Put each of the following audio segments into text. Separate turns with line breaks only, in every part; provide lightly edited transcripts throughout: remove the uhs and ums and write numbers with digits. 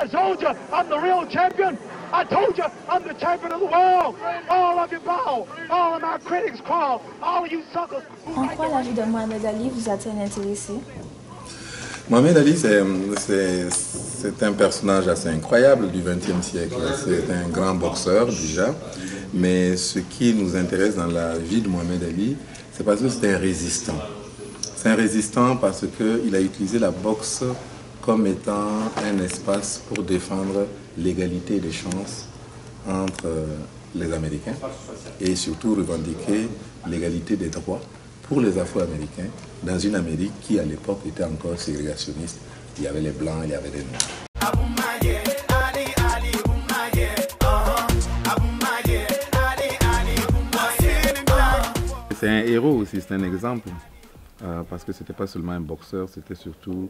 told you I'm the real champion. I told you I'm the champion of the world. All of you bow. All of my critics crawl. All of you suckers.
En quoi la vie de Mohamed Ali vous a-t-elle intéressé?
Mohamed Ali, c'est un personnage assez incroyable du XXe siècle. C'est un grand boxeur déjà. Mais ce qui nous intéresse dans la vie de Mohamed Ali, c'est parce que c'est un résistant. C'est un résistant parce qu'il a utilisé la boxe comme étant un espace pour défendre l'égalité des chances entre les Américains et surtout revendiquer l'égalité des droits pour les Afro-Américains dans une Amérique qui à l'époque était encore ségrégationniste. Il y avait les Blancs, il y avait les Noirs. C'est un héros aussi, c'est un exemple, parce que ce n'était pas seulement un boxeur, c'était surtout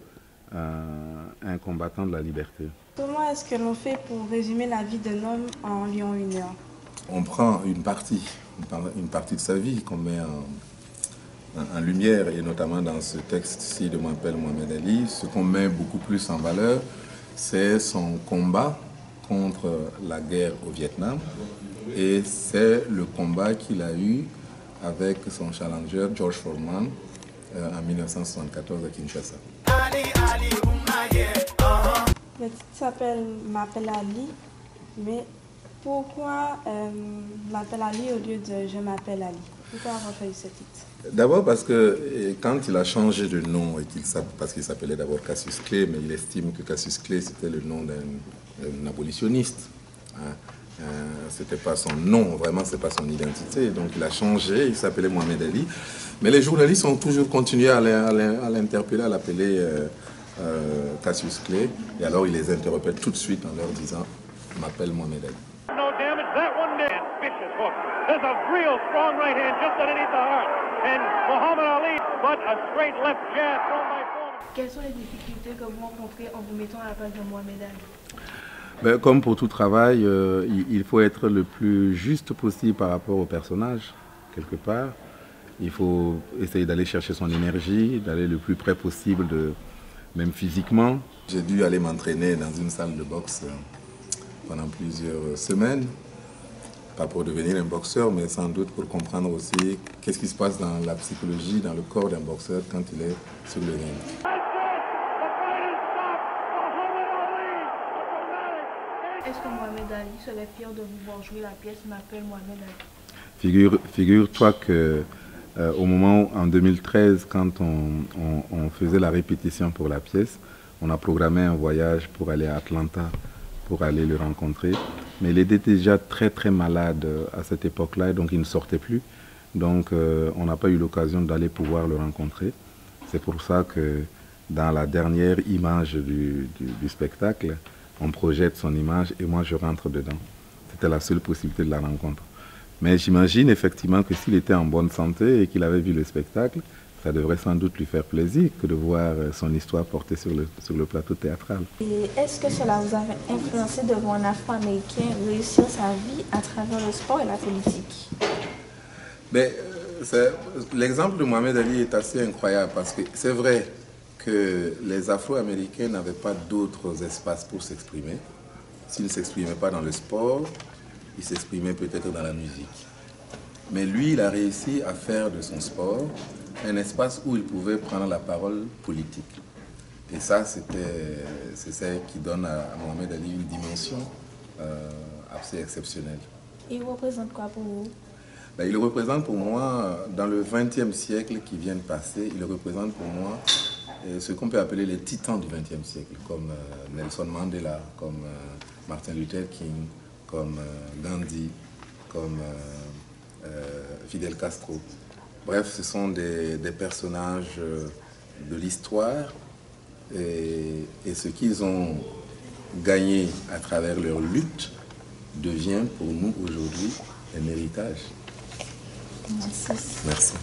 un combattant de la liberté.
Comment est-ce que l'on fait pour résumer la vie d'un homme en environ 1 heure?
On prend une partie de sa vie qu'on met en lumière, et notamment dans ce texte-ci de M'appelle Mohamed Ali. Ce qu'on met beaucoup plus en valeur, c'est son combat contre la guerre au Vietnam, et c'est le combat qu'il a eu avec son challenger George Foreman en 1974 à Kinshasa.
Le titre s'appelle M'appelle Ali, mais pourquoi M'appelle Ali au lieu de Je m'appelle Ali? Pourquoi avoir choisi ce titre?
D'abord parce que quand il a changé de nom, parce qu'il s'appelait d'abord Cassius Clay, mais il estime que Cassius Clay c'était le nom d'un abolitionniste. C'était pas son nom, vraiment c'est pas son identité, donc il a changé, il s'appelait Mohamed Ali. Mais les journalistes ont toujours continué à l'interpeller, à l'appeler Cassius Clay, et alors il les interpelle tout de suite en leur disant « M'appelle Mohamed Ali ».
No damage, that one did. Vicious hook. There's a real strong right hand just underneath the heart. And Muhammad Ali, but a straight left jab thrown by Foreman.
Quelles sont les difficultés que vous rencontrez en vous mettant à la place de Mohamed Ali?
Comme pour tout travail, il faut être le plus juste possible par rapport au personnage, quelque part. Il faut essayer d'aller chercher son énergie, d'aller le plus près possible, même physiquement. J'ai dû aller m'entraîner dans une salle de boxe pendant plusieurs semaines, pas pour devenir un boxeur, mais sans doute pour comprendre aussi qu'est-ce qui se passe dans la psychologie, dans le corps d'un boxeur quand il est sur le ring.
Est-ce que Mohamed Ali serait fier de vous voir jouer la pièce M'appelle Mohamed Ali?
Figure-toi que au moment, en 2013, quand on faisait la répétition pour la pièce, on a programmé un voyage pour aller à Atlanta, pour aller le rencontrer. Mais il était déjà très très malade à cette époque-là, donc il ne sortait plus. Donc on n'a pas eu l'occasion d'aller pouvoir le rencontrer. C'est pour ça que dans la dernière image du spectacle, on projette son image et moi je rentre dedans. C'était la seule possibilité de la rencontre. Mais j'imagine effectivement que s'il était en bonne santé et qu'il avait vu le spectacle, ça devrait sans doute lui faire plaisir que de voir son histoire portée sur le plateau théâtral.
Et est-ce que cela vous avait influencé de voir un Afro-Américain réussir sa vie à travers le sport et la politique?
L'exemple de Mohamed Ali est assez incroyable parce que c'est vrai que les Afro-Américains n'avaient pas d'autres espaces pour s'exprimer. S'ils ne s'exprimaient pas dans le sport, ils s'exprimaient peut-être dans la musique. Mais lui, il a réussi à faire de son sport un espace où il pouvait prendre la parole politique. Et ça, c'est ça qui donne à Mohamed Ali une dimension assez exceptionnelle.
Il représente quoi pour vous?
Il représente pour moi, dans le XXe siècle qui vient de passer, il représente pour moi ce qu'on peut appeler les titans du XXe siècle, comme Nelson Mandela, comme Martin Luther King, comme Gandhi, comme Fidel Castro. Bref, ce sont des personnages de l'histoire et ce qu'ils ont gagné à travers leur lutte devient pour nous aujourd'hui un héritage.
Merci.
Merci.